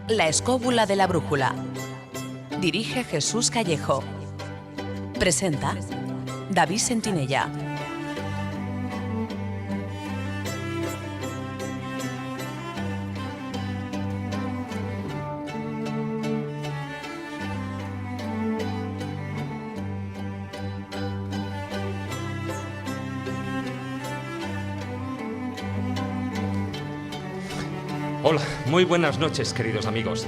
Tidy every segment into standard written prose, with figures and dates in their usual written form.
La escóbula de la brújula. Dirige Jesús Callejo. Presenta David Sentinella. Hola, muy buenas noches, queridos amigos.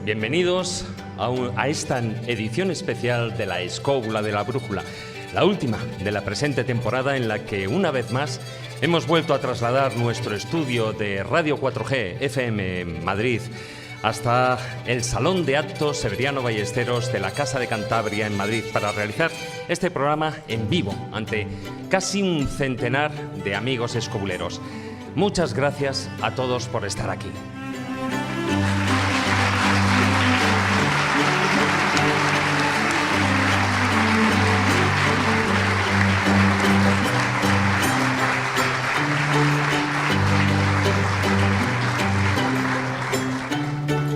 Bienvenidos a esta edición especial de La escóbula de la brújula, la última de la presente temporada en la que, una vez más, hemos vuelto a trasladar nuestro estudio de Radio 4G FM en Madrid hasta el Salón de Actos Severiano Ballesteros de la Casa de Cantabria en Madrid para realizar este programa en vivo ante casi un centenar de amigos escobuleros. Muchas gracias a todos por estar aquí.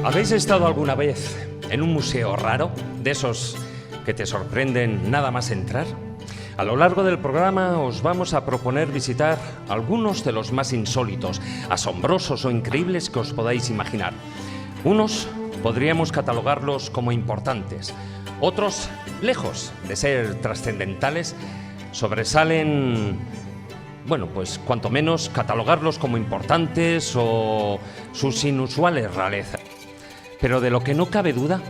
¿Habéis estado alguna vez en un museo raro, de esos que te sorprenden nada más entrar? A lo largo del programa os vamos a proponer visitar algunos de los más insólitos, asombrosos o increíbles que os podáis imaginar. Unos podríamos catalogarlos como importantes, otros, lejos de ser trascendentales, sobresalen, pues cuanto menos catalogarlos como importantes o sus inusuales rarezas. Pero de lo que no cabe duda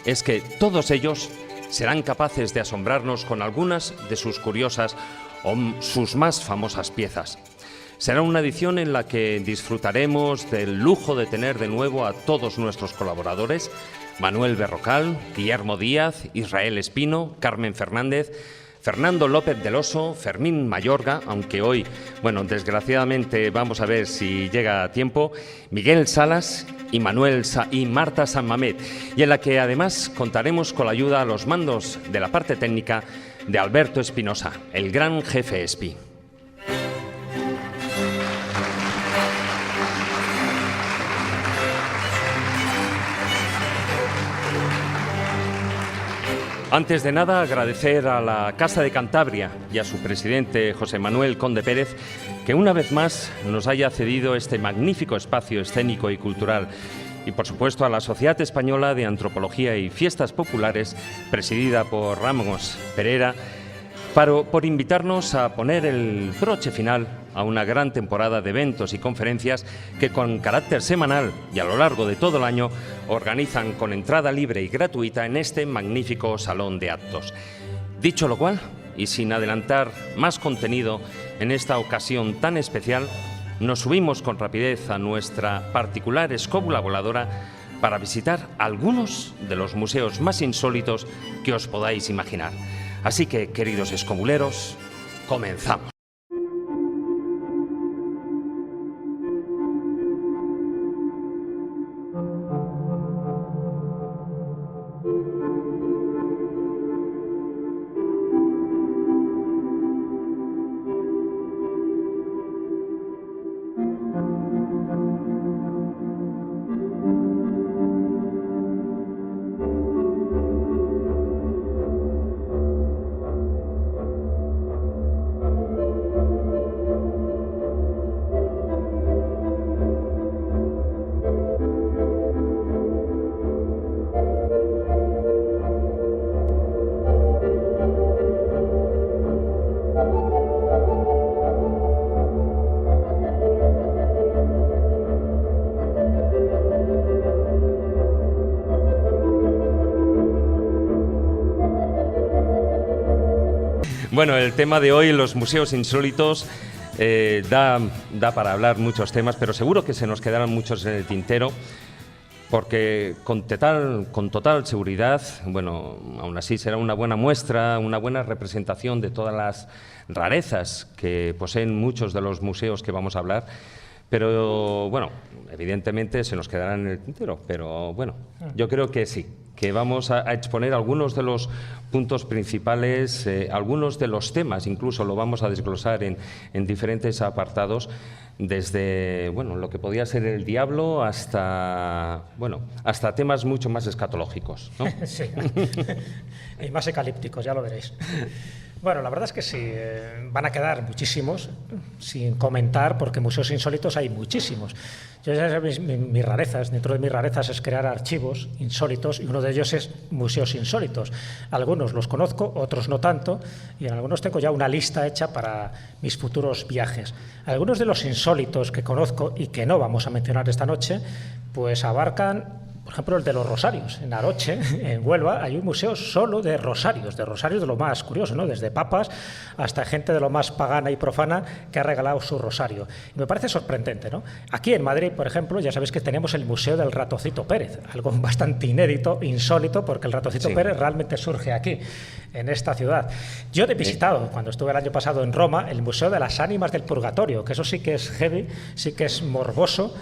es que todos ellos serán capaces de asombrarnos con algunas de sus curiosas o sus más famosas piezas. Será una edición en la que disfrutaremos del lujo de tener de nuevo a todos nuestros colaboradores: Manuel Berrocal, Guillermo Díaz, Israel Espino, Carmen Fernández, Fernando López del Oso, Fermín Mayorga, aunque hoy, desgraciadamente vamos a ver si llega a tiempo, Miguel Salas y Marta San Mamet, y en la que además contaremos con la ayuda a los mandos de la parte técnica de Alberto Espinosa, el gran jefe Espi. Antes de nada, agradecer a la Casa de Cantabria y a su presidente, José Manuel Conde Pérez, que una vez más nos haya cedido este magnífico espacio escénico y cultural. Y, por supuesto, a la Sociedad Española de Antropología y Fiestas Populares, presidida por Ramos Pereira, por invitarnos a poner el broche final a una gran temporada de eventos y conferencias que, con carácter semanal y a lo largo de todo el año, organizan con entrada libre y gratuita en este magnífico salón de actos. Dicho lo cual, y sin adelantar más contenido en esta ocasión tan especial, nos subimos con rapidez a nuestra particular escóbula voladora para visitar algunos de los museos más insólitos que os podáis imaginar. Así que, queridos escobuleros, comenzamos. Bueno, el tema de hoy, los museos insólitos, da para hablar muchos temas, pero seguro que se nos quedarán muchos en el tintero, porque con total seguridad, aún así será una buena muestra, una buena representación de todas las rarezas que poseen muchos de los museos que vamos a hablar. Pero, evidentemente se nos quedarán en el tintero, pero yo creo que sí, que vamos a exponer algunos de los puntos principales, algunos de los temas, incluso lo vamos a desglosar en diferentes apartados, desde lo que podía ser el diablo hasta temas mucho más escatológicos, ¿no? Sí, y más ecalípticos, ya lo veréis. Bueno, la verdad es que sí, van a quedar muchísimos sin comentar, porque museos insólitos hay muchísimos. Yo ya sabéis, mis rarezas, dentro de mis rarezas es crear archivos insólitos, y uno de ellos es museos insólitos. Algunos los conozco, otros no tanto, y en algunos tengo ya una lista hecha para mis futuros viajes. Algunos de los insólitos que conozco y que no vamos a mencionar esta noche, pues abarcan, por ejemplo, el de los rosarios. En Aroche, en Huelva, hay un museo solo de rosarios de lo más curioso, ¿no? Desde papas hasta gente de lo más pagana y profana que ha regalado su rosario. Y me parece sorprendente, ¿no? Aquí en Madrid, por ejemplo, ya sabéis que tenemos el Museo del Ratoncito Pérez, algo bastante inédito, insólito, porque el Ratoncito Pérez realmente surge aquí, en esta ciudad. Yo he visitado, cuando estuve el año pasado en Roma, el Museo de las Ánimas del Purgatorio, que eso sí que es heavy, sí que es morboso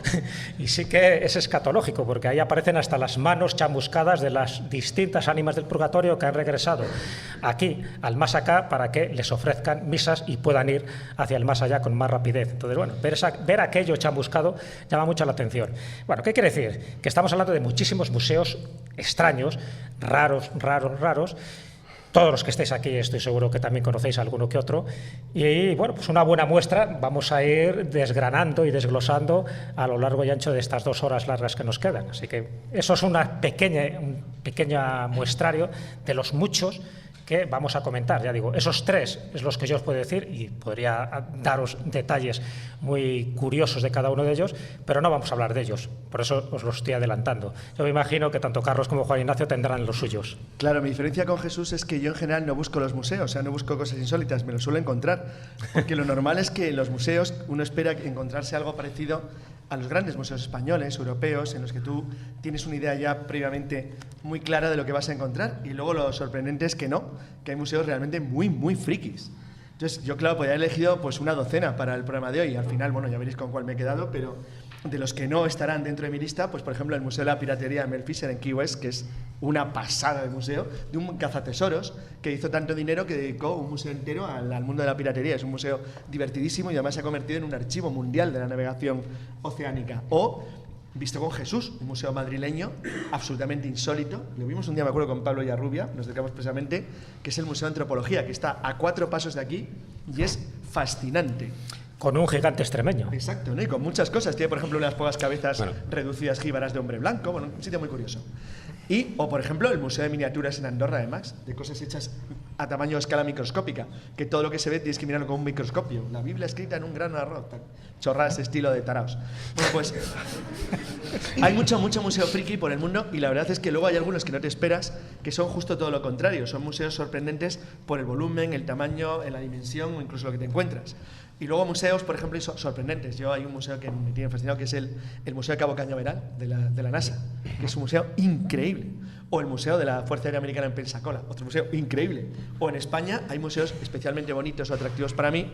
y sí que es escatológico, porque ahí aparecen hasta las manos chamuscadas de las distintas ánimas del purgatorio que han regresado aquí, al más acá, para que les ofrezcan misas y puedan ir hacia el más allá con más rapidez. Entonces, bueno, ver aquello chamuscado llama mucho la atención. Bueno, ¿qué quiere decir? Que estamos hablando de muchísimos museos extraños, raros, Todos los que estéis aquí estoy seguro que también conocéis alguno que otro. Y bueno, pues una buena muestra vamos a ir desgranando y desglosando a lo largo y ancho de estas 2 horas largas que nos quedan. Así que eso es un pequeño muestrario de los muchos que vamos a comentar. Ya digo, esos 3 es los que yo os puedo decir, y podría daros detalles muy curiosos de cada uno de ellos, pero no vamos a hablar de ellos, por eso os lo estoy adelantando. Yo me imagino que tanto Carlos como Juan Ignacio tendrán los suyos. Claro, mi diferencia con Jesús es que yo en general no busco los museos, o sea, no busco cosas insólitas, me lo suelo encontrar, porque lo normal es que en los museos uno espera encontrarse algo parecido a los grandes museos españoles, europeos, en los que tú tienes una idea ya previamente muy clara de lo que vas a encontrar, y luego lo sorprendente es que no, que hay museos realmente muy frikis. Entonces, yo, claro, podría haber elegido pues una docena para el programa de hoy, y al final, bueno, ya veréis con cuál me he quedado, pero de los que no estarán dentro de mi lista, pues por ejemplo el Museo de la Piratería de Mel Fisher en Key West, que es una pasada de museo, de un cazatesoros que hizo tanto dinero que dedicó un museo entero al mundo de la piratería. Es un museo divertidísimo y además se ha convertido en un archivo mundial de la navegación oceánica. O Visto con Jesús, un museo madrileño absolutamente insólito. Lo vimos un día, me acuerdo, con Pablo Yarrubia, nos dedicamos precisamente, que es el Museo de Antropología, que está a 4 pasos de aquí y es fascinante. Con un gigante extremeño. Exacto, ¿no? Y con muchas cosas. Tiene, por ejemplo, unas pocas cabezas reducidas jíbaras de hombre blanco. Bueno, un sitio muy curioso. O, por ejemplo, el Museo de Miniaturas en Andorra de Max, de cosas hechas a tamaño escala microscópica, que todo lo que se ve tienes que mirarlo con un microscopio. La Biblia escrita en un grano de arroz. Chorradas estilo de taraos. Bueno, pues hay mucho museo friki por el mundo, y la verdad es que luego hay algunos que no te esperas, que son justo todo lo contrario. Son museos sorprendentes por el volumen, el tamaño, la dimensión o incluso lo que te encuentras. Y luego museos, por ejemplo, sorprendentes. Hay un museo que me tiene fascinado, que es el Museo de Cabo Cañaveral de la NASA, que es un museo increíble. O el Museo de la Fuerza Aérea Americana en Pensacola, otro museo increíble. O en España hay museos especialmente bonitos o atractivos para mí,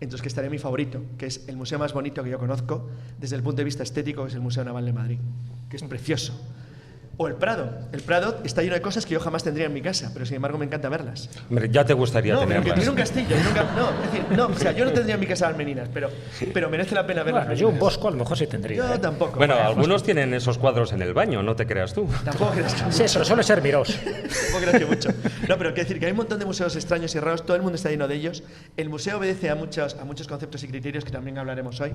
entre los que estaré mi favorito, que es el museo más bonito que yo conozco desde el punto de vista estético, que es el Museo Naval de Madrid, que es precioso. O el Prado. El Prado está lleno de cosas que yo jamás tendría en mi casa, pero sin embargo me encanta verlas. Hombre, ya te gustaría tenerlas. No, tiene un castillo. O sea, yo no tendría en mi casa almeninas, pero merece la pena verlas. Bueno, yo un bosco a lo mejor sí tendría. Yo tampoco. Bueno, algunos tienen esos cuadros en el baño, no te creas tú. Tampoco creas que mucho. Sí, eso suele ser Mirós. Tampoco creas que mucho. No, pero quiero decir que hay un montón de museos extraños y raros, todo el mundo está lleno de ellos. El museo obedece a muchos conceptos y criterios que también hablaremos hoy.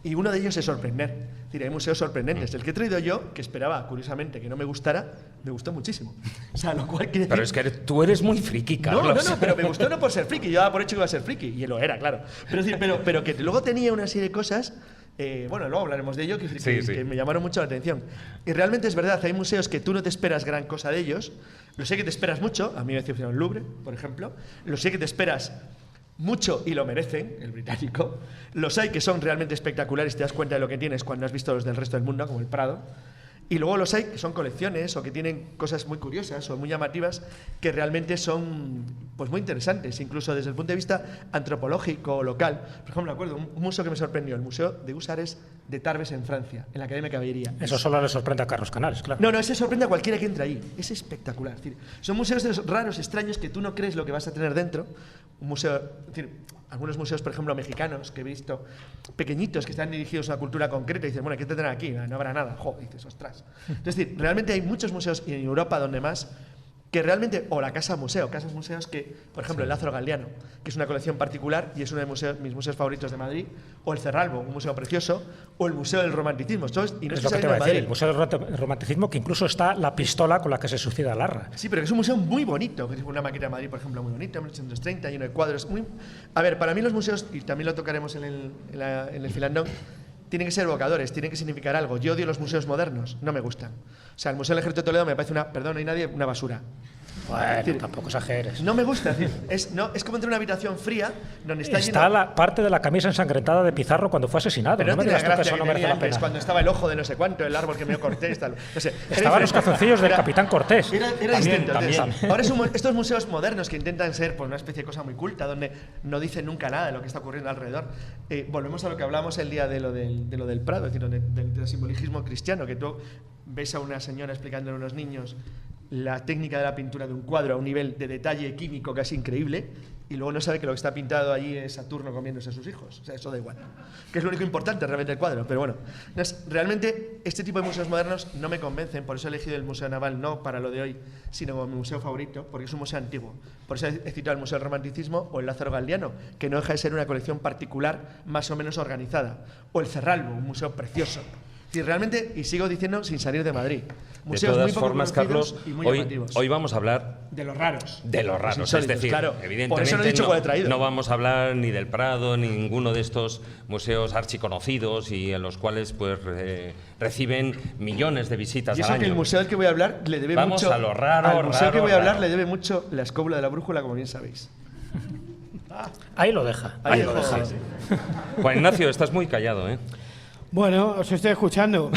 Y uno de ellos es sorprender. Es decir, hay museos sorprendentes. El que he traído yo, que esperaba, curiosamente, que no me gustara, me gustó muchísimo. O sea, lo cual quiere decir... Pero es que tú eres muy friki, Carlos. No, pero me gustó no por ser friki. Yo daba por hecho que iba a ser friki, y lo era, claro. Pero que luego tenía una serie de cosas... bueno, luego hablaremos de ello, que me llamaron mucho la atención. Y realmente es verdad, hay museos que tú no te esperas gran cosa de ellos. Lo sé que te esperas mucho. A mí me decepcionó el Louvre, por ejemplo. Lo sé que te esperas mucho y lo merecen, el británico. Los hay que son realmente espectaculares, te das cuenta de lo que tienes cuando has visto los del resto del mundo, como el Prado. Y luego los hay que son colecciones o que tienen cosas muy curiosas o muy llamativas que realmente son pues muy interesantes, incluso desde el punto de vista antropológico o local. Por ejemplo, me acuerdo un museo que me sorprendió, el Museo de Húsares de Tarbes en Francia, en la Academia de Caballería. Eso solo le sorprende a Carlos Canales, claro. No, ese sorprende a cualquiera que entre ahí. Es espectacular. Es decir, son museos de esos raros, extraños, que tú no crees lo que vas a tener dentro. Un museo, es decir, algunos museos, por ejemplo, mexicanos, que he visto, pequeñitos, que están dirigidos a una cultura concreta, y dices, bueno, ¿qué tendrán aquí? No habrá nada. Joder, dices, ostras. Es decir, realmente hay muchos museos, y en Europa donde más, que realmente, o la Casa Museo, casas museos que, por ejemplo, el Lázaro Galdiano, que es una colección particular y es uno de mis museos favoritos de Madrid, o el Cerralbo, un museo precioso, o el Museo del Romanticismo. Y no es lo que te iba a decir, el Museo del Romanticismo, que incluso está la pistola con la que se suicida Larra. Sí, pero que es un museo muy bonito, que es una maqueta de Madrid, por ejemplo, muy bonita, 1830, lleno de cuadros. A ver, para mí los museos, y también lo tocaremos en el Filandón, tienen que ser evocadores, tienen que significar algo. Yo odio los museos modernos, no me gustan. O sea, el Museo del Ejército de Toledo me parece no hay nadie, una basura. Bueno, tampoco exageres. No me gusta, es como entrar en una habitación fría donde está lleno... la parte de la camisa ensangrentada de Pizarro cuando fue asesinado. Pero no me digas que eso no merece la pena. Cuando estaba el ojo de no sé cuánto, el árbol que meó Cortés, tal. No sé, estaban los calzoncillos del Capitán Cortés. Era distinto. Ahora estos museos modernos que intentan ser una especie de cosa muy culta, donde no dicen nunca nada de lo que está ocurriendo alrededor. Volvemos a lo que hablamos el día de lo del Prado, es decir, del simbolicismo cristiano, que tú ves a una señora explicándole a unos niños la técnica de la pintura de un cuadro a un nivel de detalle químico casi increíble, y luego no sabe que lo que está pintado allí es Saturno comiéndose a sus hijos. O sea, eso da igual. Que es lo único importante realmente del cuadro. Pero bueno, realmente este tipo de museos modernos no me convencen. Por eso he elegido el Museo Naval no para lo de hoy, sino como mi museo favorito, porque es un museo antiguo. Por eso he citado el Museo del Romanticismo o el Lázaro Galdiano, que no deja de ser una colección particular más o menos organizada. O el Cerralbo, un museo precioso. Y realmente, y sigo diciendo sin salir de Madrid, museos de todas muy poco formas, Carlos, y muy llamativos. Hoy vamos a hablar de los raros. De los raros, insólitos, es decir, claro. evidentemente por eso no he dicho cuál he traído. No vamos a hablar ni del Prado ni ninguno de estos museos archiconocidos y en los cuales pues reciben millones de visitas y eso al año. Que el museo del que voy a hablar le debe vamos mucho a lo raro, al museo raro, que voy a hablar raro. le debe mucho la escóbula de la brújula, como bien sabéis. Ahí lo deja. Ahí lo deja. Sí. Juan Ignacio, estás muy callado, ¿eh? Bueno, os estoy escuchando.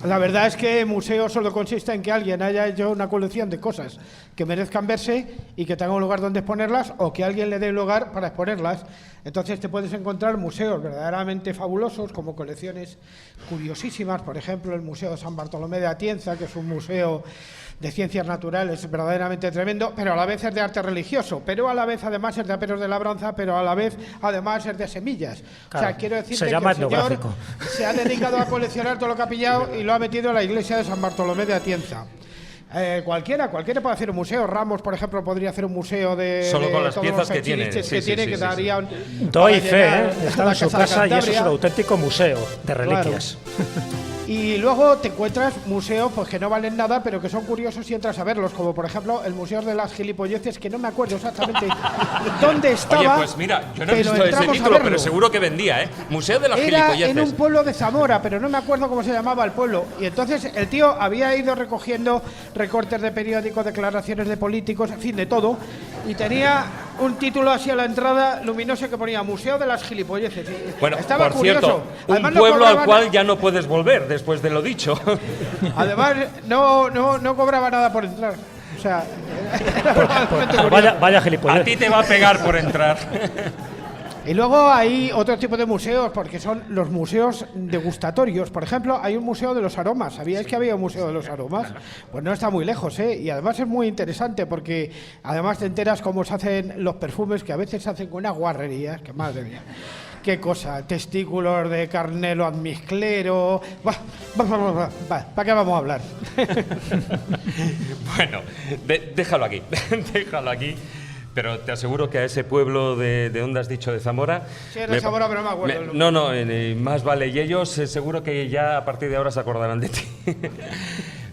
La verdad es que museo solo consiste en que alguien haya hecho una colección de cosas que merezcan verse y que tenga un lugar donde exponerlas, o que alguien le dé lugar para exponerlas. Entonces te puedes encontrar museos verdaderamente fabulosos, como colecciones curiosísimas. Por ejemplo, el Museo de San Bartolomé de Atienza, que es un museo de ciencias naturales verdaderamente tremendo, pero a la vez es de arte religioso, pero a la vez además es de aperos de labranza, pero a la vez además es de semillas. Claro, o sea, quiero decir se que llama el señor etnográfico. se ha dedicado a coleccionar todo lo que ha pillado y lo ha metido en la iglesia de San Bartolomé de Atienza. Cualquiera puede hacer un museo. Ramos, por ejemplo, podría hacer un museo de solo con las todos piezas los que tiene. que darían. Doy para fe, llenar está la en su Casa de casa y eso es un Cantabria. auténtico museo de reliquias. Y luego te encuentras museos pues que no valen nada, pero que son curiosos y entras a verlos, como por ejemplo el Museo de las Gilipolleces, que no me acuerdo exactamente dónde estaba. Oye, pues mira, yo no he pero visto ese entramos a título, verlo. pero seguro que vendía, ¿eh? Museo de las Era Gilipolleces. en un pueblo de Zamora, pero no me acuerdo cómo se llamaba el pueblo. Y entonces el tío había ido recogiendo recortes de periódicos, declaraciones de políticos, en fin, de todo. Y tenía un título así a la entrada luminoso que ponía Museo de las Gilipolleces. Y Bueno, estaba por curioso. cierto, Además, un no pueblo al cobraban- cual ya no puedes volver después de lo dicho. Además, no cobraba nada por entrar. O sea, era realmente curioso. Vaya A gilipollas. ti te va a pegar por entrar. Y luego hay otro tipo de museos, porque son los museos degustatorios. Por ejemplo, hay un museo de los aromas. ¿Sabíais que había un museo de los aromas? Pues no está muy lejos, ¿eh? Y además es muy interesante, porque además te enteras cómo se hacen los perfumes, que a veces se hacen con unas guarrerías, que madre mía. Qué cosa, testículos de carnero almizclero. ¿Para qué vamos a hablar? Bueno, déjalo aquí, déjalo aquí. Pero te aseguro que a ese pueblo de ¿dónde has dicho? ¿De Zamora? Sí, es de Zamora, pero no me acuerdo el nombre. Más vale. Y ellos seguro que ya a partir de ahora se acordarán de ti.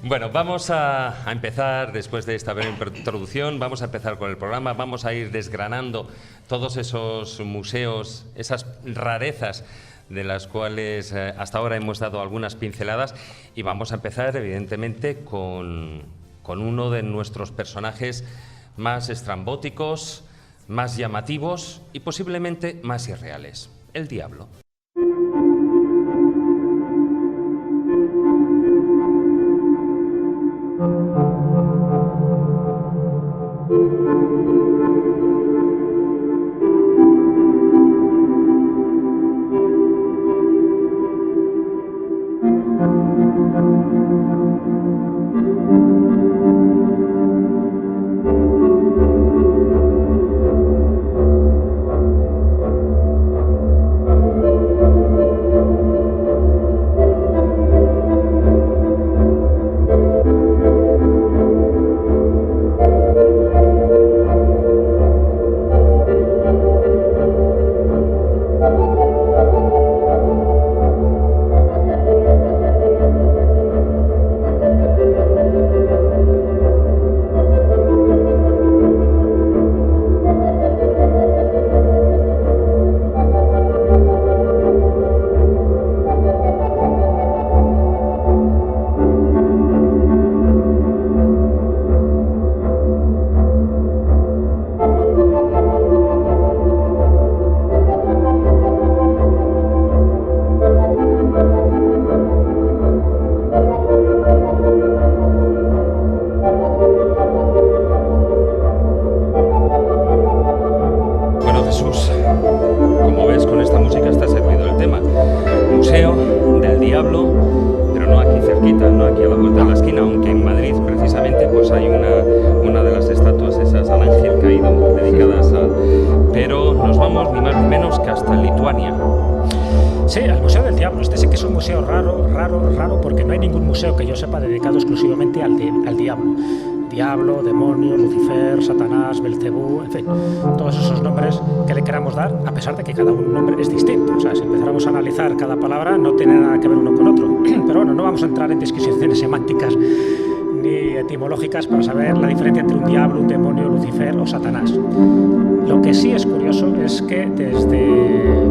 Bueno, vamos a empezar, después de esta breve introducción, vamos a empezar con el programa, vamos a ir desgranando todos esos museos, esas rarezas de las cuales hasta ahora hemos dado algunas pinceladas, y vamos a empezar evidentemente con uno de nuestros personajes más estrambóticos, más llamativos y posiblemente más irreales, el diablo. aquí a la vuelta de la esquina, aunque en Madrid precisamente pues hay una de las estatuas esas al ángel caído dedicadas a... Pero nos vamos ni más ni menos que hasta Lituania. Sí, al Museo del Diablo. Este sí que es un museo raro, porque no hay ningún museo que yo sepa dedicado exclusivamente al diablo. Diablo, demonio, Lucifer, Satanás, Belcebú, en fin, todos esos nombres que le queramos dar, a pesar de que cada nombre es distinto. O sea, si empezáramos a analizar cada palabra, no tiene nada que ver uno con otro. Pero bueno, no vamos a entrar en disquisiciones semánticas ni etimológicas para saber la diferencia entre un diablo, un demonio, Lucifer o Satanás. Lo que sí es curioso es que desde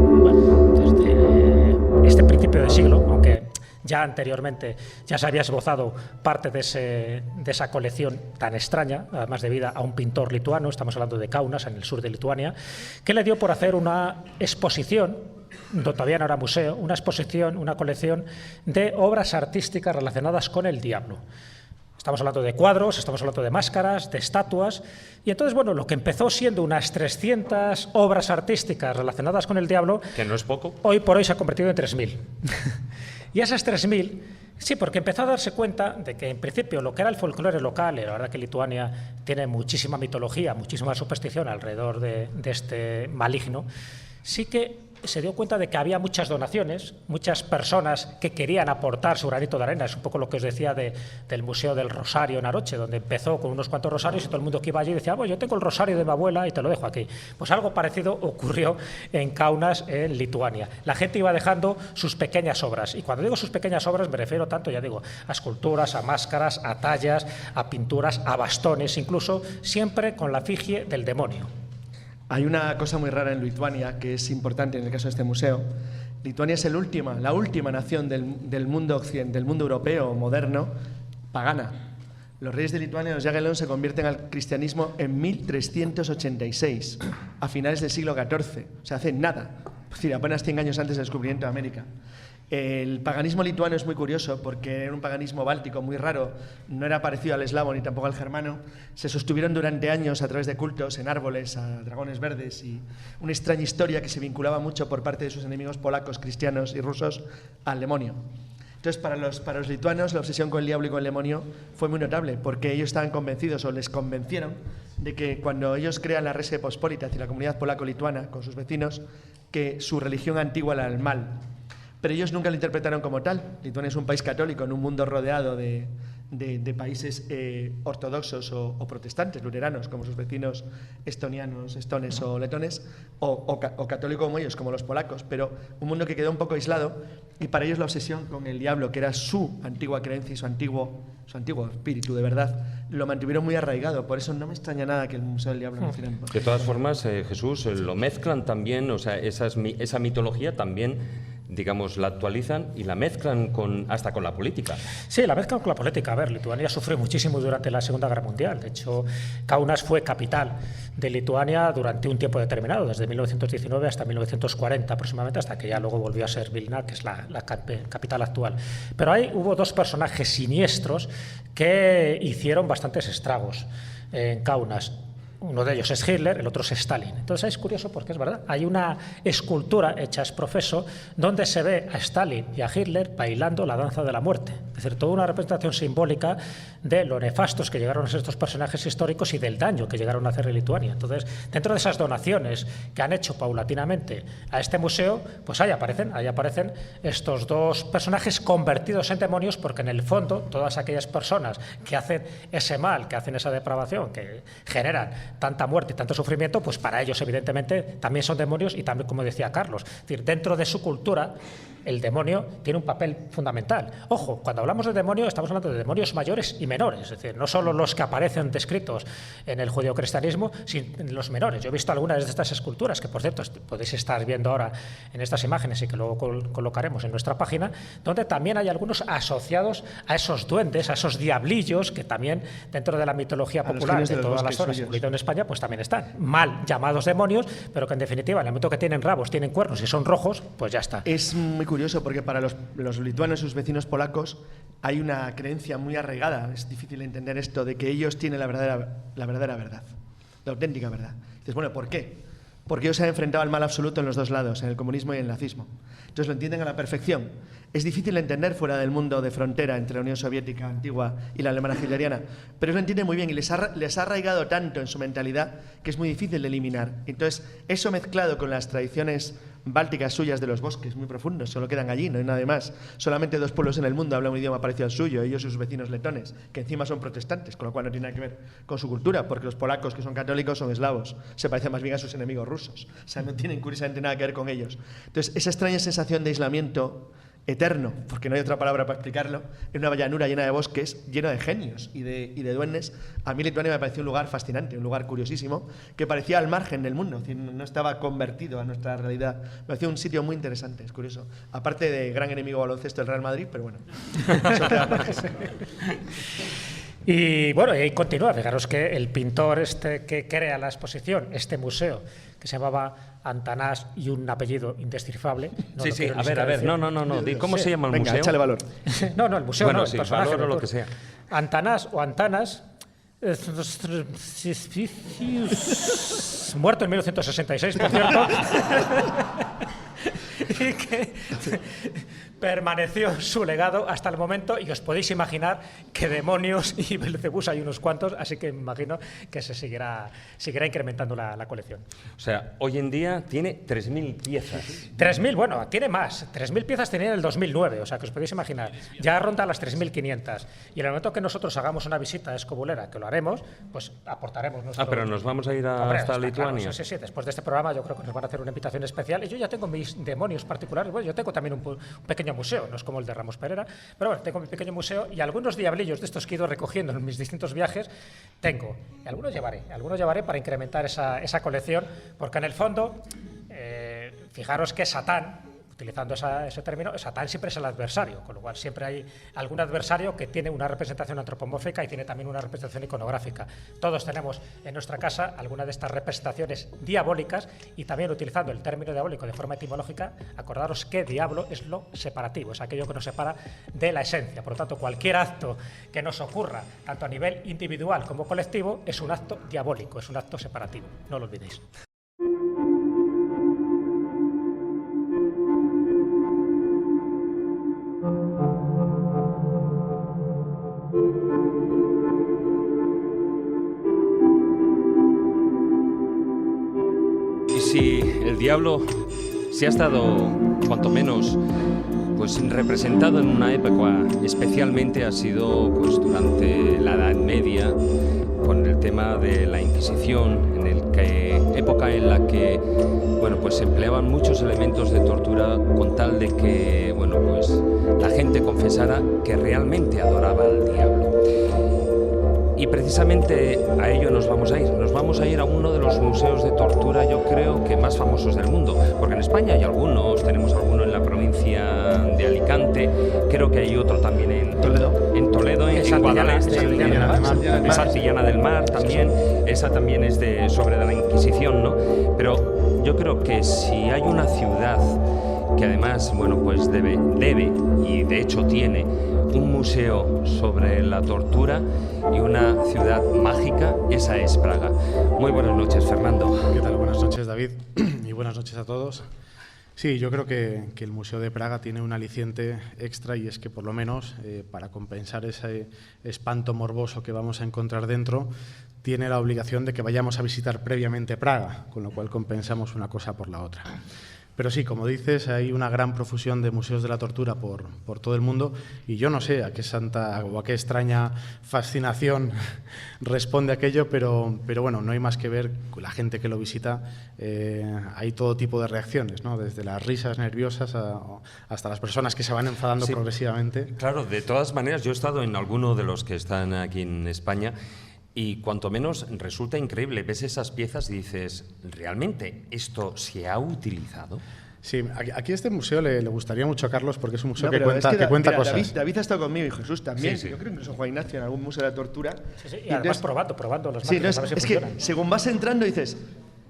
este principio de siglo, aunque ya anteriormente ya se había esbozado parte de esa colección tan extraña, además debida a un pintor lituano, estamos hablando de Kaunas, en el sur de Lituania, que le dio por hacer una exposición, todavía no era museo, una exposición, una colección de obras artísticas relacionadas con el diablo. Estamos hablando de cuadros, estamos hablando de máscaras, de estatuas, y entonces, bueno, lo que empezó siendo unas 300 obras artísticas relacionadas con el diablo, que no es poco, hoy por hoy se ha convertido en 3.000. Y esas 3.000, sí, porque empezó a darse cuenta de que en principio lo que era el folclore local, y la verdad que Lituania tiene muchísima mitología, muchísima superstición alrededor de este maligno, sí que se dio cuenta de que había muchas donaciones, muchas personas que querían aportar su granito de arena. Es un poco lo que os decía del Museo del Rosario en Aroche, donde empezó con unos cuantos rosarios y todo el mundo que iba allí decía, yo tengo el rosario de mi abuela y te lo dejo aquí. Pues algo parecido ocurrió en Kaunas, en Lituania. La gente iba dejando sus pequeñas obras, y cuando digo sus pequeñas obras me refiero tanto, ya digo, a esculturas, a máscaras, a tallas, a pinturas, a bastones, incluso siempre con la efigie del demonio. Hay una cosa muy rara en Lituania que es importante en el caso de este museo. Lituania es la última nación del mundo europeo moderno pagana. Los reyes de Lituania, los Jagellons, se convierten al cristianismo en 1386, a finales del siglo XIV. O sea, hace nada, es decir, apenas 100 años antes del descubrimiento de América. El paganismo lituano es muy curioso porque era un paganismo báltico muy raro, no era parecido al eslavo ni tampoco al germano. Se sostuvieron durante años a través de cultos en árboles, a dragones verdes, y una extraña historia que se vinculaba mucho por parte de sus enemigos polacos, cristianos y rusos al demonio. Entonces, para los lituanos, la obsesión con el diablo y con el demonio fue muy notable, porque ellos estaban convencidos, o les convencieron, de que cuando ellos crean la Rese Pospolita, es decir, la comunidad polaco-lituana con sus vecinos, que su religión antigua era el mal. Pero ellos nunca lo interpretaron como tal. Lituania es un país católico en un mundo rodeado de países ortodoxos o protestantes, luteranos, como sus vecinos estonianos, estones o letones, o católico como ellos, como los polacos, pero un mundo que quedó un poco aislado, y para ellos la obsesión con el diablo, que era su antigua creencia y su antiguo espíritu de verdad, lo mantuvieron muy arraigado. Por eso no me extraña nada que el Museo del Diablo mencionen. De todas formas, Jesús, lo mezclan también, o sea, esa mitología también, digamos, la actualizan y la mezclan hasta con la política. Sí, la mezclan con la política. A ver, Lituania sufrió muchísimo durante la Segunda Guerra Mundial. De hecho, Kaunas fue capital de Lituania durante un tiempo determinado, desde 1919 hasta 1940 aproximadamente, hasta que ya luego volvió a ser Vilna, que es la capital actual. Pero ahí hubo dos personajes siniestros que hicieron bastantes estragos en Kaunas. Uno de ellos es Hitler, el otro es Stalin. Entonces es curioso porque es verdad, hay una escultura hecha ex professo donde se ve a Stalin y a Hitler bailando la danza de la muerte. Es decir, toda una representación simbólica de lo nefastos que llegaron a ser estos personajes históricos y del daño que llegaron a hacer en Lituania. Entonces, dentro de esas donaciones que han hecho paulatinamente a este museo, pues ahí aparecen estos dos personajes convertidos en demonios, porque en el fondo todas aquellas personas que hacen ese mal, que hacen esa depravación, que generan tanta muerte y tanto sufrimiento, pues para ellos evidentemente también son demonios, y también, como decía Carlos, es decir, dentro de su cultura el demonio tiene un papel fundamental. Ojo, cuando hablamos de demonio estamos hablando de demonios mayores y menores, es decir, no solo los que aparecen descritos en el judeocristianismo, sino los menores. Yo he visto algunas de estas esculturas, que por cierto podéis estar viendo ahora en estas imágenes y que luego colocaremos en nuestra página, donde también hay algunos asociados a esos duendes, a esos diablillos, que también dentro de la mitología popular de todas las zonas, incluido en España, pues también están mal llamados demonios, pero que en definitiva, en el momento que tienen rabos, tienen cuernos y son rojos, pues ya está. Es muy curioso porque para los lituanos y sus vecinos polacos hay una creencia muy arraigada, es difícil entender esto, de que ellos tienen la verdadera verdad, la auténtica verdad. Dices, bueno, ¿por qué? porque ellos se han enfrentado al mal absoluto en los dos lados, en el comunismo y en el nazismo. Entonces lo entienden a la perfección. Es difícil de entender fuera del mundo de frontera entre la Unión Soviética antigua y la alemana hitleriana, pero ellos lo entienden muy bien y les ha arraigado tanto en su mentalidad que es muy difícil de eliminar. Entonces, eso mezclado con las tradiciones bálticas suyas de los bosques muy profundos, solo quedan allí, no hay nada más. Solamente 2 pueblos en el mundo hablan un idioma parecido al suyo, ellos y sus vecinos letones, que encima son protestantes, con lo cual no tiene nada que ver con su cultura, porque los polacos, que son católicos, son eslavos, se parecen más bien a sus enemigos rusos, o sea, no tienen curiosamente nada que ver con ellos. Entonces, esa extraña sensación de aislamiento eterno, porque no hay otra palabra para explicarlo, en una llanura llena de bosques, lleno de genios y de duendes. A mí Lituania me pareció un lugar fascinante, un lugar curiosísimo, que parecía al margen del mundo, no estaba convertido a nuestra realidad. Me pareció un sitio muy interesante, es curioso. Aparte de gran enemigo baloncesto del Real Madrid, pero bueno, eso queda aparte. Y bueno, y ahí continúa. Fijaros que el pintor que crea la exposición, este museo, que se llamaba Antanás y un apellido indescifrable. No, sí, sí, a ver, no. ¿Cómo se llama el museo? Échale valor. No, el museo bueno, no, el sí, personaje. valor o lo que sea. Antanás o Antanas, muerto en 1966, por cierto, y que permaneció su legado hasta el momento, y os podéis imaginar que demonios y Belcebús hay unos cuantos, así que me imagino que se seguirá incrementando la colección. O sea, hoy en día tiene 3.000 piezas. 3.000, bueno, tiene más. 3.000 piezas tenía en el 2009, o sea, que os podéis imaginar. Ya ronda las 3.500. Y en el momento que nosotros hagamos una visita a Escobulera, que lo haremos, pues aportaremos nuestro... pero nos vamos a ir hasta Lituania. Claro, sí. Después de este programa yo creo que nos van a hacer una invitación especial. Y yo ya tengo mis demonios particulares. Bueno, yo tengo también un pequeño museo, no es como el de Ramos Pereira, pero bueno, tengo mi pequeño museo y algunos diablillos de estos que he ido recogiendo en mis distintos viajes tengo. Y algunos llevaré para incrementar esa colección, porque en el fondo, fijaros que Satán, utilizando ese término, Satán siempre es el adversario, con lo cual siempre hay algún adversario que tiene una representación antropomórfica y tiene también una representación iconográfica. Todos tenemos en nuestra casa alguna de estas representaciones diabólicas, y también utilizando el término diabólico de forma etimológica, acordaros que diablo es lo separativo, es aquello que nos separa de la esencia. Por lo tanto, cualquier acto que nos ocurra, tanto a nivel individual como colectivo, es un acto diabólico, es un acto separativo. No lo olvidéis. Si el diablo se ha estado, cuanto menos, pues representado en una época, especialmente ha sido pues durante la Edad Media, con el tema de la Inquisición, época en la que pues se empleaban muchos elementos de tortura con tal de que pues la gente confesara que realmente adoraba al diablo. Y precisamente a ello nos vamos a ir. Nos vamos a ir a uno de los museos de tortura, yo creo que más famosos del mundo. Porque en España hay algunos, tenemos alguno en la provincia de Alicante, creo que hay otro también en Toledo, en Guadaleste, en Santillana del Mar también. Esa también es sobre la Inquisición, ¿no? Pero yo creo que si hay una ciudad que además, pues debe y de hecho tiene un museo sobre la tortura y una ciudad mágica, esa es Praga. Muy buenas noches, Fernando. ¿Qué tal? Buenas noches, David, y buenas noches a todos. Sí, yo creo que el Museo de Praga tiene un aliciente extra, y es que por lo menos para compensar ese espanto morboso que vamos a encontrar dentro, tiene la obligación de que vayamos a visitar previamente Praga, con lo cual compensamos una cosa por la otra. Pero sí, como dices, hay una gran profusión de museos de la tortura por todo el mundo, y yo no sé a qué santa o a qué extraña fascinación responde aquello, pero bueno, no hay más que ver con la gente que lo visita. Hay todo tipo de reacciones, ¿no? Desde las risas nerviosas hasta las personas que se van enfadando progresivamente. Claro, de todas maneras, yo he estado en alguno de los que están aquí en España, y cuanto menos resulta increíble. Ves esas piezas y dices, ¿realmente esto se ha utilizado? Sí, aquí a este museo le gustaría mucho a Carlos, porque es un museo que cuenta cosas. David ha estado conmigo y Jesús también. Sí. Yo creo que incluso Juan Ignacio en algún museo de la tortura. Sí, y además probando las máquinas, a ver si es funcionan. Que según vas entrando dices,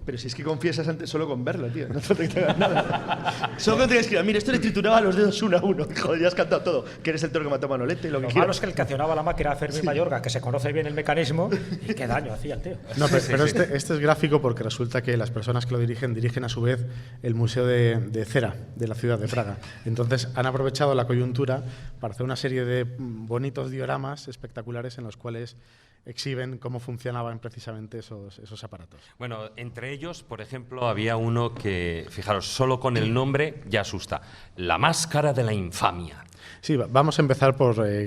Pero si es que confiesas antes solo con verlo, tío. No te que hagas nada. Solo que tienes que ir, mira, esto le trituraba los dedos uno a uno. Joder, ya has cantado todo. Que eres el toro que mató a Manolete y lo que Lo quieras. malo es que el que accionaba la máquina era Fermín Mayorga, que se conoce bien el mecanismo, y qué daño hacía el tío. No, pero este es gráfico porque resulta que las personas que lo dirigen a su vez el Museo de Cera de la ciudad de Praga. Entonces han aprovechado la coyuntura para hacer una serie de bonitos dioramas espectaculares en los cuales exhiben cómo funcionaban precisamente esos aparatos. Bueno, entre ellos, por ejemplo, había uno que, fijaros, solo con el nombre ya asusta. La máscara de la infamia. Sí, vamos a empezar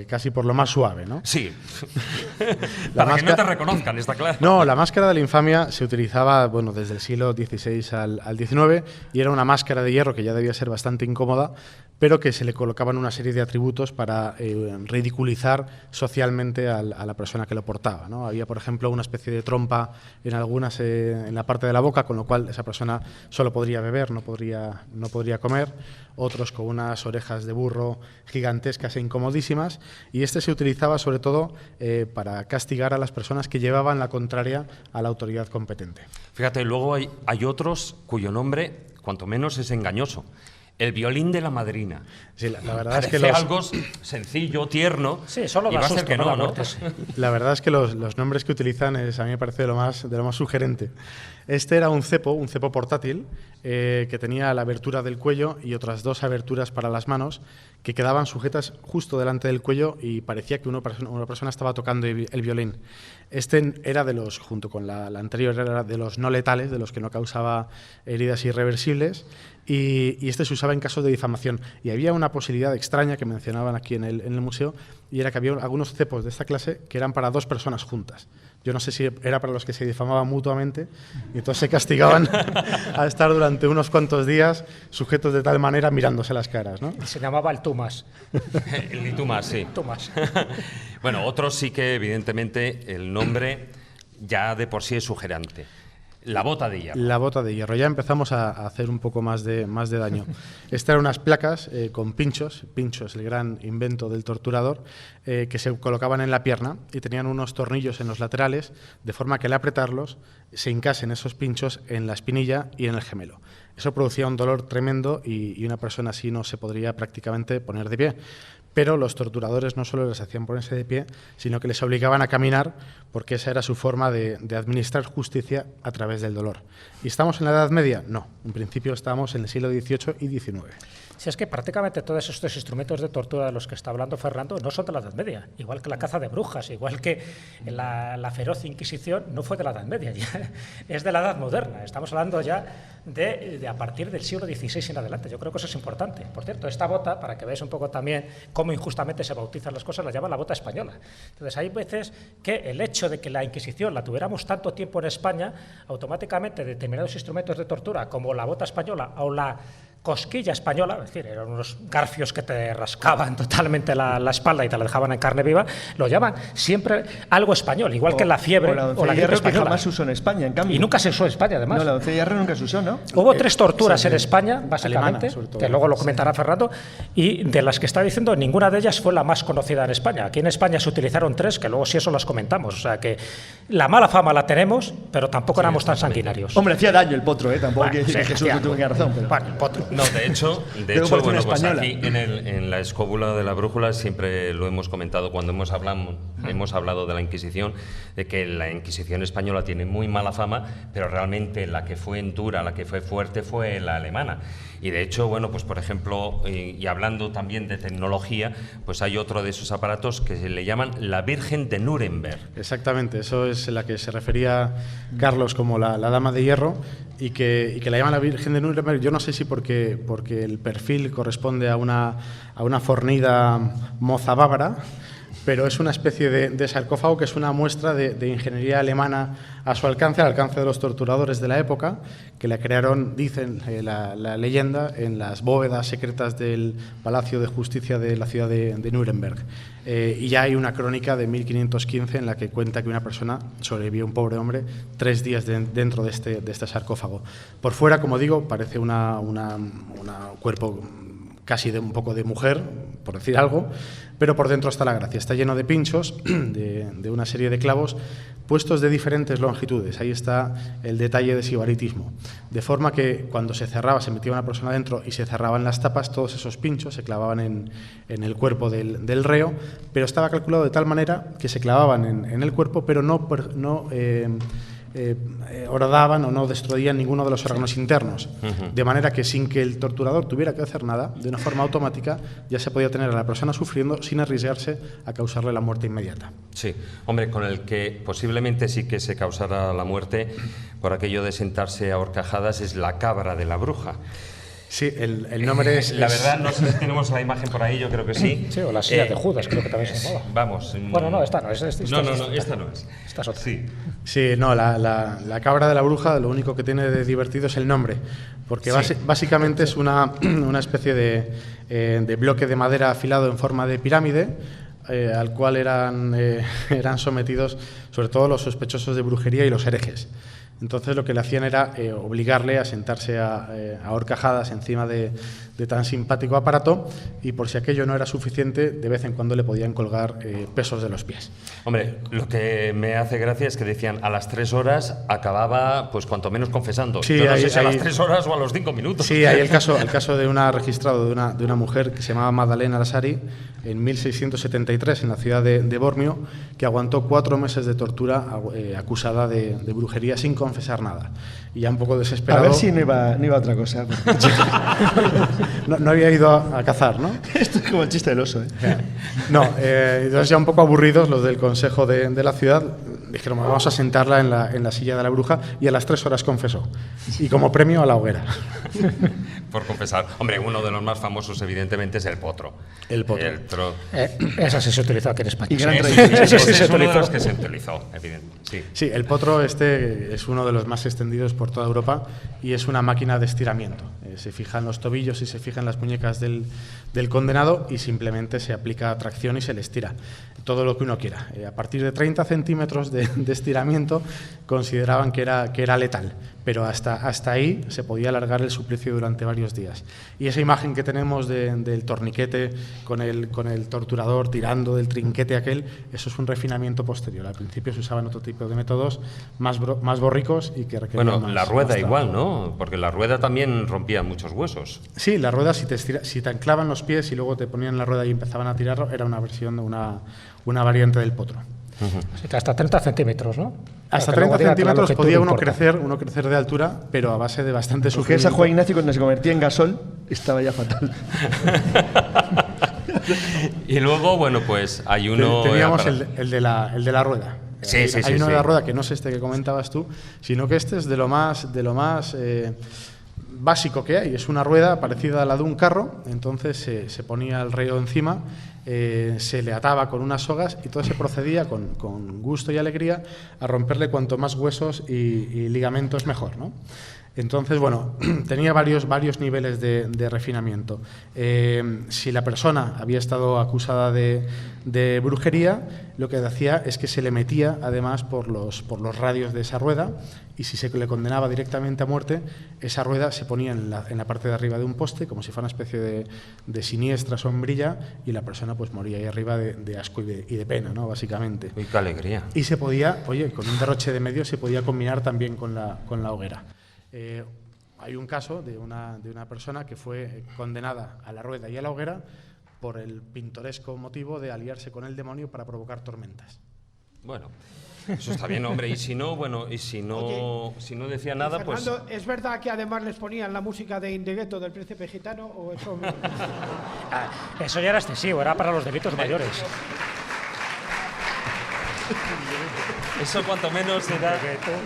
casi por lo más suave, ¿no? Sí. Para que no te reconozcan, está claro. No, la máscara de la infamia se utilizaba desde el siglo XVI al XIX y era una máscara de hierro que ya debía ser bastante incómoda, pero que se le colocaban una serie de atributos para ridiculizar socialmente a la persona que lo portaba, ¿no? Había, por ejemplo, una especie de trompa en la parte de la boca, con lo cual esa persona solo podría beber, no podría comer. Otros con unas orejas de burro gigantescas e incomodísimas, y este se utilizaba sobre todo para castigar a las personas que llevaban la contraria a la autoridad competente. Fíjate, luego hay otros cuyo nombre, cuanto menos, es engañoso. El violín de la madrina. Sí, la verdad es que algo sencillo, tierno. Sí, solo y va a ser susto, que no, ¿no? La verdad es que los nombres que utilizan a mí me parece de lo más sugerente. Este era un cepo portátil que tenía la abertura del cuello y otras dos aberturas para las manos que quedaban sujetas justo delante del cuello y parecía que una persona estaba tocando el violín. Este era junto con la anterior, era de los no letales, de los que no causaba heridas irreversibles, y este se usaba en casos de difamación. Y había una posibilidad extraña que mencionaban aquí en el museo, y era que había algunos cepos de esta clase que eran para dos personas juntas. Yo no sé si era para los que se difamaban mutuamente y entonces se castigaban a estar durante unos cuantos días sujetos de tal manera mirándose las caras, ¿no? Se llamaba el Tumas. El Itumas, sí. Tumas. Bueno, otros sí que evidentemente el nombre ya de por sí es sugerente. La bota de hierro. La bota de hierro. Ya empezamos a hacer un poco más de daño. Estas eran unas placas con pinchos, el gran invento del torturador, que se colocaban en la pierna y tenían unos tornillos en los laterales, de forma que al apretarlos se hincasen esos pinchos en la espinilla y en el gemelo. Eso producía un dolor tremendo y una persona así no se podría prácticamente poner de pie. Pero los torturadores no solo les hacían ponerse de pie, sino que les obligaban a caminar, porque esa era su forma de administrar justicia a través del dolor. ¿Y estamos en la Edad Media? No, en principio estamos en el siglo XVIII y XIX. Si es que prácticamente todos estos instrumentos de tortura de los que está hablando Fernando no son de la Edad Media, igual que la caza de brujas, igual que la feroz Inquisición no fue de la Edad Media, ya es de la Edad Moderna. Estamos hablando ya de a partir del siglo XVI en adelante. Yo creo que eso es importante. Por cierto, esta bota, para que veáis un poco también cómo injustamente se bautizan las cosas, la llaman la bota española. Entonces hay veces que el hecho de que la Inquisición la tuviéramos tanto tiempo en España, automáticamente determinados instrumentos de tortura como la bota española o la cosquilla española, es decir, eran unos garfios que te rascaban totalmente la espalda y te la dejaban en carne viva, lo llaman siempre algo español, igual que la fiebre o la gripe española. Que jamás se usó en España, en cambio. Y nunca se usó en España, además. No, la doncella de hierro nunca se usó, ¿no? Hubo 3 torturas en España, básicamente, alemana, que luego lo comentará Fernando, y de las que está diciendo, ninguna de ellas fue la más conocida en España. Aquí en España se utilizaron 3, que luego sí eso las comentamos. O sea que la mala fama la tenemos, pero tampoco éramos tan sanguinarios. Hombre, hacía daño el potro, ¿eh? Tampoco quiere decir sí, que Jesús no tuviera razón. Pero... Bueno, el potro. No, de hecho bueno, pues aquí en la escóbula de la brújula siempre lo hemos comentado cuando hemos hablado de la Inquisición, de que la Inquisición española tiene muy mala fama, pero realmente la que fue dura, la que fue fuerte fue la alemana. Y de hecho, bueno, pues por ejemplo, y hablando también de tecnología, pues hay otro de esos aparatos que se le llaman la Virgen de Nuremberg. Exactamente, eso es la que se refería Carlos como la Dama de Hierro y que la llaman la Virgen de Nuremberg. Yo no sé si porque el perfil corresponde a una fornida moza bávara, pero es una especie de sarcófago que es una muestra de ingeniería alemana a su alcance, al alcance de los torturadores de la época, que la crearon, dicen la leyenda, en las bóvedas secretas del Palacio de Justicia de la ciudad de Nuremberg. Y ya hay una crónica de 1515 en la que cuenta que una persona sobrevivió, un pobre hombre, 3 días dentro de este sarcófago. Por fuera, como digo, parece un cuerpo casi un poco de mujer, por decir algo, pero por dentro está la gracia. Está lleno de pinchos, de una serie de clavos puestos de diferentes longitudes. Ahí está el detalle de sibaritismo. De forma que cuando se cerraba, se metía una persona dentro y se cerraban las tapas, todos esos pinchos se clavaban en el cuerpo del reo, pero estaba calculado de tal manera que se clavaban en el cuerpo, pero no horadaban o no destruían ninguno de los órganos internos. De manera que sin que el torturador tuviera que hacer nada, de una forma automática, ya se podía tener a la persona sufriendo sin arriesgarse a causarle la muerte inmediata. Sí, hombre, con el que posiblemente sí que se causara la muerte por aquello de sentarse a horcajadas es la cabra de la bruja. Sí, el nombre es... La verdad, no sé si tenemos la imagen por ahí, yo creo que sí. Sí, o la silla de Judas, creo que también se llamaba. Vamos. Bueno, no, esta no es. Esta no es. Esta es otra. Sí. Sí, no, la cabra de la bruja lo único que tiene de divertido es el nombre, porque básicamente es una especie de bloque de madera afilado en forma de pirámide, al cual eran sometidos sobre todo los sospechosos de brujería y los herejes. Entonces lo que le hacían era obligarle a sentarse a horcajadas encima de tan simpático aparato, y por si aquello no era suficiente, de vez en cuando le podían colgar pesos de los pies. Hombre, lo que me hace gracia es que decían a las 3 horas acababa, pues cuanto menos confesando. Sí, yo no sé si a las 3 horas o a los 5 minutos. Sí, hay el caso de una registrado de una mujer que se llamaba Magdalena Lasari en 1673 en la ciudad de Bormio, que aguantó 4 meses de tortura acusada de brujería sin confesar nada. Y ya un poco desesperado... A ver si no iba a otra cosa. No había ido a cazar, ¿no? Esto es como el chiste del oso, ¿eh? No, entonces ya un poco aburridos los del consejo de la ciudad, dijeron, vamos a sentarla en la silla de la bruja, y a las 3 horas confesó. Y como premio a la hoguera. Por confesar. Hombre, uno de los más famosos evidentemente es el potro. El potro. Esa sí se utilizó aquí en España. Y gran Es uno de los que se utilizó, evidentemente. Sí, el potro es uno de los más extendidos por toda Europa y es una máquina de estiramiento. Se fija en los tobillos y se fija en las muñecas del condenado y simplemente se aplica tracción y se le estira todo lo que uno quiera. A partir de 30 centímetros de estiramiento consideraban que era letal, pero hasta ahí se podía alargar el suplicio durante varios días. Y esa imagen que tenemos del torniquete con el torturador tirando del trinquete aquel, eso es un refinamiento posterior. Al principio se usaban otro tipo de métodos más borricos y que requerían Bueno, la rueda igual, ¿no? Porque la rueda también rompía muchos hueos. Sí, la rueda, si te anclaban los pies y luego te ponían la rueda y empezaban a tirarlo, era una versión de una variante del potro. Así que hasta 30 centímetros, ¿no? Hasta 30 centímetros podía uno crecer de altura, pero a base de bastante sufrimiento. Esa Juan Ignacio, cuando se convertía en gasol, estaba ya fatal. Y luego, bueno, pues hay uno... Teníamos el de la rueda. Sí, hay uno de la rueda que no es este que comentabas tú, sino que este es de lo más básico que hay. Es una rueda parecida a la de un carro, entonces se ponía el reo encima, se le ataba con unas sogas y todo se procedía con gusto y alegría a romperle cuanto más huesos y ligamentos mejor, ¿no? Entonces, bueno, tenía varios niveles de refinamiento. Si la persona había estado acusada de brujería, lo que hacía es que se le metía, además, por los radios de esa rueda, y si se le condenaba directamente a muerte, esa rueda se ponía en la parte de arriba de un poste, como si fuera una especie de siniestra sombrilla, y la persona pues moría ahí arriba de asco y de pena, ¿no? Básicamente. Uy, qué alegría. Y se podía, con un derroche de medios, se podía combinar también con la hoguera. Hay un caso de una persona que fue condenada a la rueda y a la hoguera por el pintoresco motivo de aliarse con el demonio para provocar tormentas. Bueno, eso está bien, hombre. Y si no, si no decía nada, Fernando, pues... ¿es verdad que además les ponían la música de Indegueto del Príncipe Gitano o eso? Eso ya era excesivo, era para los delitos mayores. Eso cuanto menos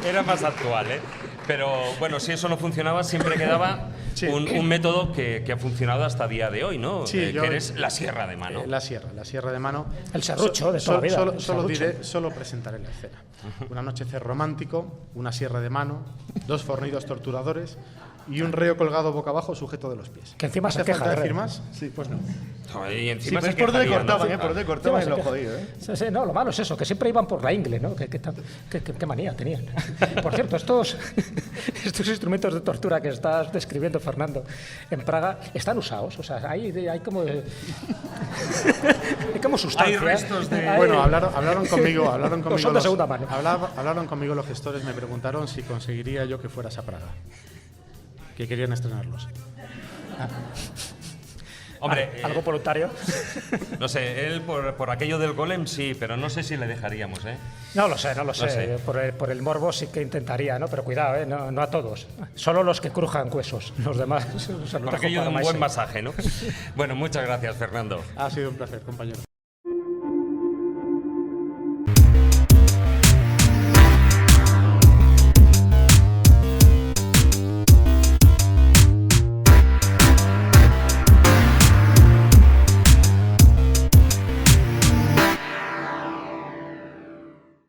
era más actual, ¿eh? Pero bueno, si eso no funcionaba, siempre quedaba un método que ha funcionado hasta el día de hoy, ¿no? Sí, que eres la sierra de mano. La sierra de mano. El serrucho de toda la vida. Solo presentaré la escena. Un anochecer romántico, una sierra de mano, 2 fornidos torturadores y un reo colgado boca abajo sujeto de los pies. Que encima se ¿Hace queja falta de decir más? Sí, pues no. Y encima Sí, pues por donde cortaban, por donde cortaban en lo jodido, ¿eh? Sí, no, lo malo es eso, que siempre iban por la ingle, ¿no? Que qué manía tenían. Por cierto, estos instrumentos de tortura que estás describiendo, Fernando, en Praga, están usados. O sea, hay como... hay como sustancia. Hay restos de... Bueno, hablaron conmigo son de segunda mano. hablaron conmigo los gestores, me preguntaron si conseguiría yo que fueras a Praga, que querían estrenarlos. Hombre, ¿Algo voluntario? no sé, él por aquello del golem sí, pero no sé si le dejaríamos, ¿eh? No lo sé. sé. Por el morbo sí que intentaría, ¿no? Pero cuidado, no a todos. Solo los que crujan huesos. Los demás... Por aquello de un buen masaje, ¿no? Bueno, muchas gracias, Fernando. Ha sido un placer, compañero.